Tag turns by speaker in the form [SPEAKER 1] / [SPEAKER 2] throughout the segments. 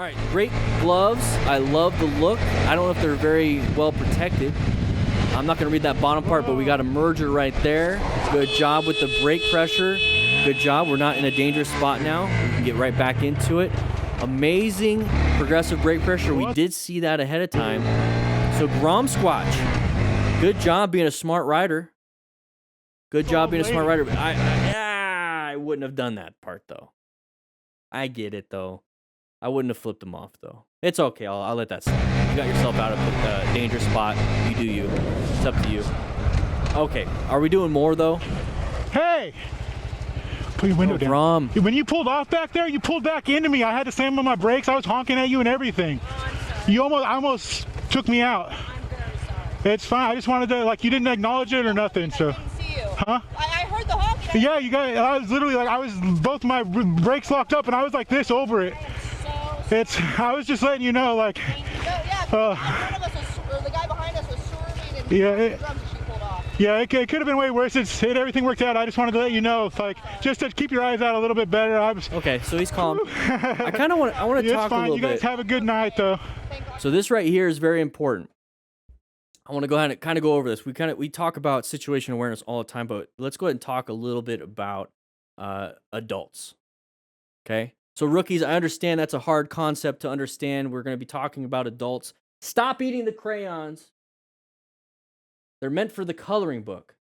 [SPEAKER 1] right, great gloves. I love the look. I don't know if they're very well protected. I'm not going to read that bottom part, but we got a merger right there. Good job with the brake pressure. Good job. We're not in a dangerous spot now. We can get right back into it. Amazing progressive brake pressure. We did see that ahead of time. So Grom Squatch, good job being a smart rider. Good job being a smart rider. I wouldn't have done that part, though. I get it, though. I wouldn't have flipped him off, though. It's okay. I'll let that slide. You got yourself out of the dangerous spot. You do you. It's up to you. Okay. Are we doing more, though?
[SPEAKER 2] Hey! Put your window down.
[SPEAKER 1] Rom.
[SPEAKER 2] When you pulled off back there, you pulled back into me. I had to slam on my brakes. I was honking at you and everything.
[SPEAKER 3] Oh, I'm sorry.
[SPEAKER 2] You almost took me out.
[SPEAKER 3] I'm very sorry.
[SPEAKER 2] It's fine. I just wanted to, like, you didn't acknowledge it or nothing, so.
[SPEAKER 3] I didn't see you.
[SPEAKER 2] Huh?
[SPEAKER 3] I heard the honking.
[SPEAKER 2] Yeah, you got it. I was literally like, both my brakes locked up and I was like this over it. I was just letting you know, like.
[SPEAKER 3] Yeah, the guy behind us was swerving and the drums that she pulled off.
[SPEAKER 2] Yeah, it could have been way worse. Everything worked out. I just wanted to let you know, like, just to keep your eyes out a little bit better.
[SPEAKER 1] Okay, so he's calm. I kind of want to talk a little bit.
[SPEAKER 2] You guys have a good night, though.
[SPEAKER 1] So this right here is very important. I want to go ahead and kind of go over this. We talk about situation awareness all the time, but let's go ahead and talk a little bit about adults. Okay? So rookies, I understand that's a hard concept to understand. We're going to be talking about adults. Stop eating the crayons. They're meant for the coloring book.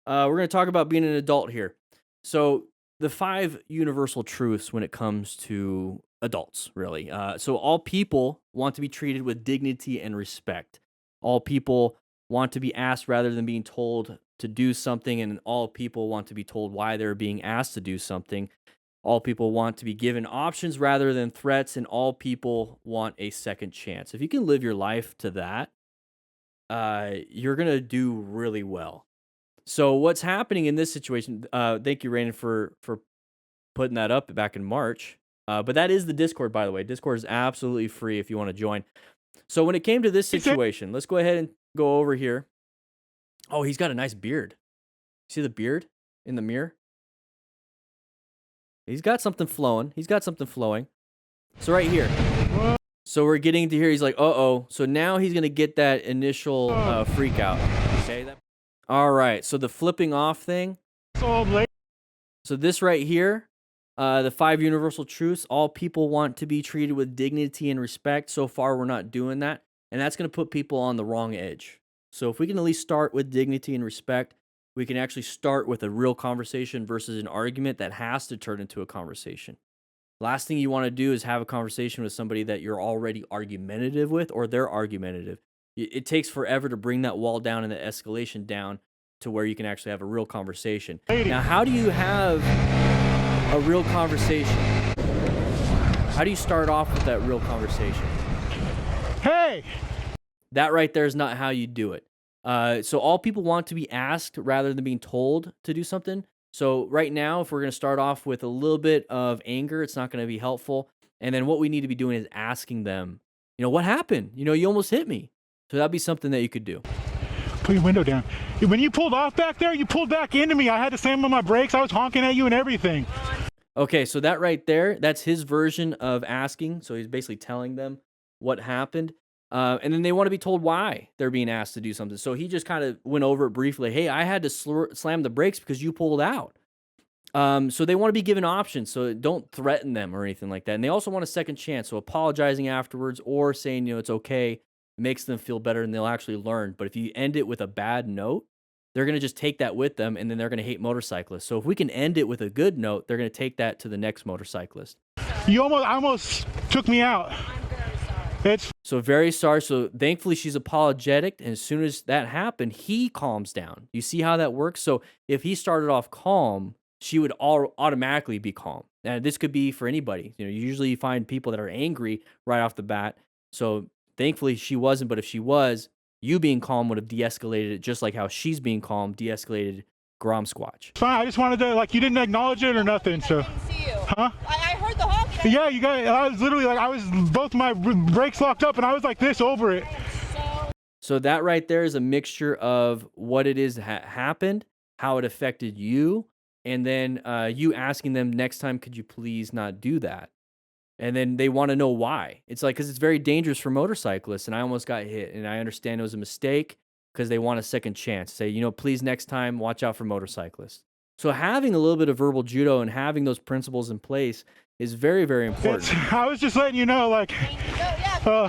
[SPEAKER 1] We're going to talk about being an adult here. So the 5 universal truths when it comes to adults, really. So all people want to be treated with dignity and respect. All people want to be asked rather than being told to do something, and all people want to be told why they're being asked to do something. All people want to be given options rather than threats, and all people want a second chance. If you can live your life to that, you're going to do really well. So what's happening in this situation, thank you, Rainen, for putting that up back in March. But that is the Discord, by the way. Discord is absolutely free if you want to join. So when it came to this situation, let's go ahead and go over here. Oh, he's got a nice beard. See the beard in the mirror? He's got something flowing. So right here. So we're getting to here. He's like, uh-oh. So now he's going to get that initial freak out. Okay. All right. So the flipping off thing. So this right here, the 5 universal truths, all people want to be treated with dignity and respect. So far, we're not doing that. And that's going to put people on the wrong edge. So if we can at least start with dignity and respect, we can actually start with a real conversation versus an argument that has to turn into a conversation. Last thing you want to do is have a conversation with somebody that you're already argumentative with, or they're argumentative. It takes forever to bring that wall down and the escalation down to where you can actually have a real conversation. Now, how do you have a real conversation? How do you start off with that real conversation?
[SPEAKER 2] Hey!
[SPEAKER 1] That right there is not how you do it. So all people want to be asked rather than being told to do something. So right now, if we're going to start off with a little bit of anger, it's not going to be helpful. And then what we need to be doing is asking them, what happened? You almost hit me. So that'd be something that you could do.
[SPEAKER 2] Put your window down. When you pulled off back there, you pulled back into me. I had to slam on my brakes. I was honking at you and everything.
[SPEAKER 1] Okay, so that right there, that's his version of asking. So he's basically telling them what happened. And then they want to be told why they're being asked to do something. So he just kind of went over it briefly. Hey, I had to slam the brakes because you pulled out. So they want to be given options. So don't threaten them or anything like that. And they also want a second chance. So apologizing afterwards or saying, it's okay, makes them feel better and they'll actually learn. But if you end it with a bad note, they're going to just take that with them and then they're going to hate motorcyclists. So if we can end it with a good note, they're going to take that to the next motorcyclist.
[SPEAKER 2] You almost took me out.
[SPEAKER 1] So very sorry. So thankfully she's apologetic. And as soon as that happened, he calms down. You see how that works? So if he started off calm, she would automatically be calm. And this could be for anybody. Usually you find people that are angry right off the bat. So thankfully she wasn't. But if she was, you being calm would have de-escalated it just like how she's being calm de-escalated Grom Squatch.
[SPEAKER 2] Fine. I just wanted to, like, you didn't acknowledge it or nothing. So.
[SPEAKER 3] I didn't see you.
[SPEAKER 2] Huh?
[SPEAKER 3] I heard the honking.
[SPEAKER 2] Yeah, you got it. I was literally like, both my brakes locked up and I was like this over it.
[SPEAKER 1] So that right there is a mixture of what it is that happened, how it affected you, and then you asking them next time, could you please not do that? And then they want to know why. It's like, because it's very dangerous for motorcyclists, and I almost got hit, and I understand it was a mistake because they want a second chance. Say, you know, please next time, watch out for motorcyclists. So having a little bit of verbal judo and having those principles in place is very, very important.
[SPEAKER 2] I was just letting you know, like,
[SPEAKER 3] The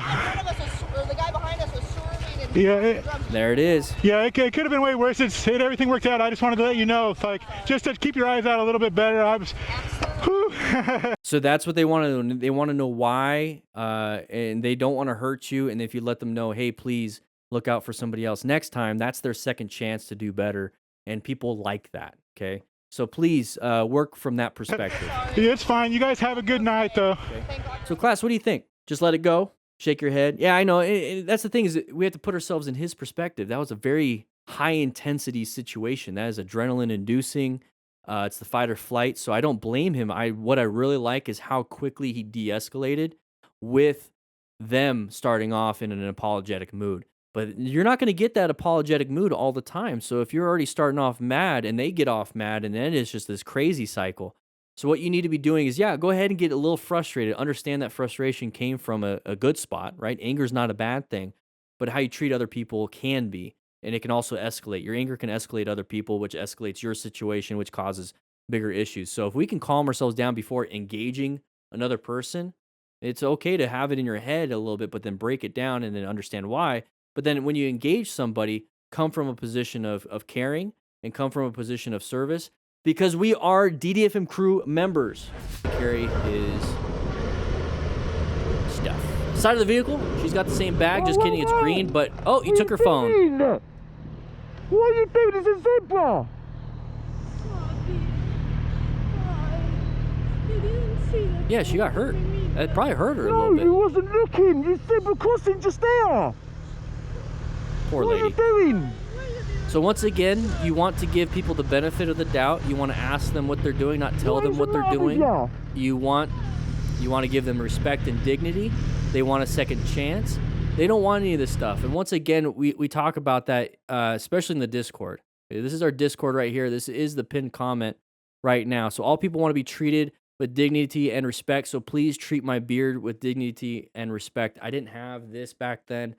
[SPEAKER 3] guy behind us was swerving and
[SPEAKER 2] yeah,
[SPEAKER 1] There it is.
[SPEAKER 2] yeah, it could have been way worse. Everything worked out. I just wanted to let you know, like, just to keep your eyes out a little bit better. I was, whew.
[SPEAKER 1] So that's what they want to know. They want to know why, and they don't want to hurt you. And if you let them know, hey, please look out for somebody else next time, that's their second chance to do better. And people like that, okay? So please work from that perspective.
[SPEAKER 2] Yeah, it's fine. You guys have a good night, though.
[SPEAKER 1] Okay. So class, what do you think? Just let it go? Shake your head? Yeah, I know. That's the thing, is that we have to put ourselves in his perspective. That was a very high-intensity situation. That is adrenaline-inducing. It's the fight or flight, so I don't blame him. What I really like is how quickly he de-escalated with them starting off in an apologetic mood. But you're not going to get that apologetic mood all the time. So if you're already starting off mad and they get off mad, and then it's just this crazy cycle. So what you need to be doing is, yeah, go ahead and get a little frustrated. Understand that frustration came from a good spot, right? Anger is not a bad thing, but how you treat other people can be. And it can also escalate. Your anger can escalate other people, which escalates your situation, which causes bigger issues. So if we can calm ourselves down before engaging another person, it's okay to have it in your head a little bit, but then break it down and then understand why. But then when you engage somebody, come from a position of caring and come from a position of service, because we are DDFM crew members. Carry his stuff. Side of the vehicle, she's got the same bag, just kidding, it's green, but, oh, you took her phone.
[SPEAKER 4] What are you doing? It's a zebra.
[SPEAKER 1] Yeah, she got hurt. That probably hurt her a
[SPEAKER 4] No,
[SPEAKER 1] little bit.
[SPEAKER 4] you wasn't looking. You zebra crossing just there.
[SPEAKER 1] Poor
[SPEAKER 4] What are you
[SPEAKER 1] lady.
[SPEAKER 4] doing?
[SPEAKER 1] So once again, you want to give people the benefit of the doubt. You want to ask them what they're doing, not tell them what they're doing. You want to give them respect and dignity. They want a second chance. They don't want any of this stuff. And once again, we talk about that, especially in the Discord. This is our Discord right here. This is the pinned comment right now. So all people want to be treated with dignity and respect. So please treat my beard with dignity and respect. I didn't have this back then.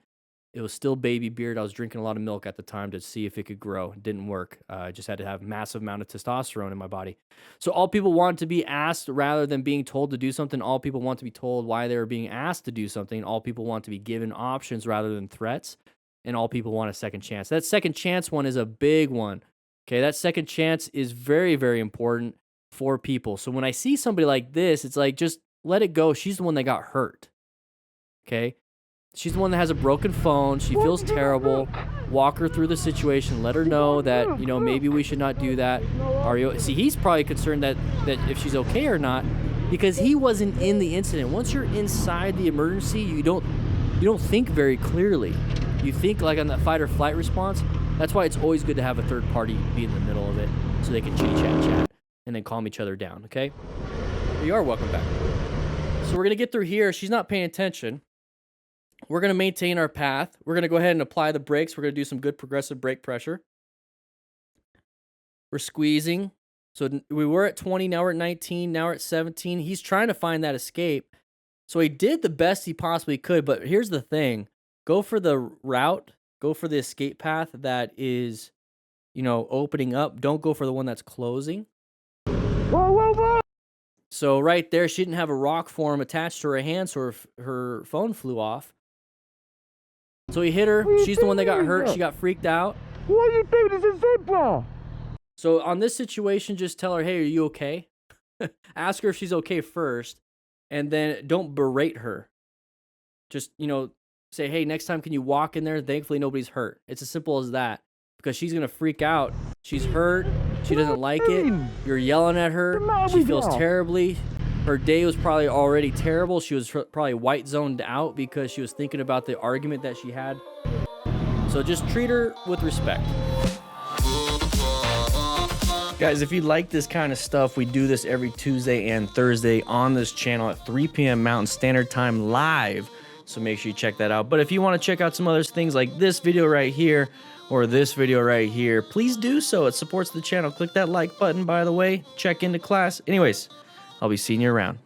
[SPEAKER 1] It was still baby beard. I was drinking a lot of milk at the time to see if it could grow. It didn't work. I just had to have massive amount of testosterone in my body. So all people want to be asked rather than being told to do something. All people want to be told why they were being asked to do something. All people want to be given options rather than threats. And all people want a second chance. That second chance one is a big one. Okay, that second chance is very, very important for people. So when I see somebody like this, it's like, just let it go. She's the one that got hurt. Okay? She's the one that has a broken phone. She feels terrible. Walk her through the situation. Let her know that, you know, maybe we should not do that. Are you? See, he's probably concerned that if she's okay or not, because he wasn't in the incident. Once you're inside the emergency, you don't think very clearly. You think like on that fight or flight response. That's why it's always good to have a third party be in the middle of it so they can chat, and then calm each other down, okay? You are welcome back. So we're going to get through here. She's not paying attention. We're going to maintain our path. We're going to go ahead and apply the brakes. We're going to do some good progressive brake pressure. We're squeezing. So we were at 20, now we're at 19, now we're at 17. He's trying to find that escape. So he did the best he possibly could, but here's the thing. Go for the route. Go for the escape path that is, you know, opening up. Don't go for the one that's closing.
[SPEAKER 4] Whoa, whoa, whoa.
[SPEAKER 1] So right there, she didn't have a rock form attached to her hand, so her phone flew off. So he hit her. She's the one that got hurt. She got freaked out.
[SPEAKER 4] What are you doing? It's a zebra.
[SPEAKER 1] So on this situation, just tell her, hey, are you okay? Ask her if she's okay first, and then don't berate her. Just, you know, say, hey, next time can you walk in there? Thankfully, nobody's hurt. It's as simple as that, because she's going to freak out. She's hurt. She doesn't like it. You're yelling at her. She feels terribly. Her day was probably already terrible. She was probably white zoned out because she was thinking about the argument that she had. So just treat her with respect. Guys, if you like this kind of stuff, we do this every Tuesday and Thursday on this channel at 3 p.m. Mountain Standard Time live. So make sure you check that out. But if you want to check out some other things like this video right here or this video right here, please do so. It supports the channel. Click that like button, by the way. Check into class. Anyways, I'll be seeing you around.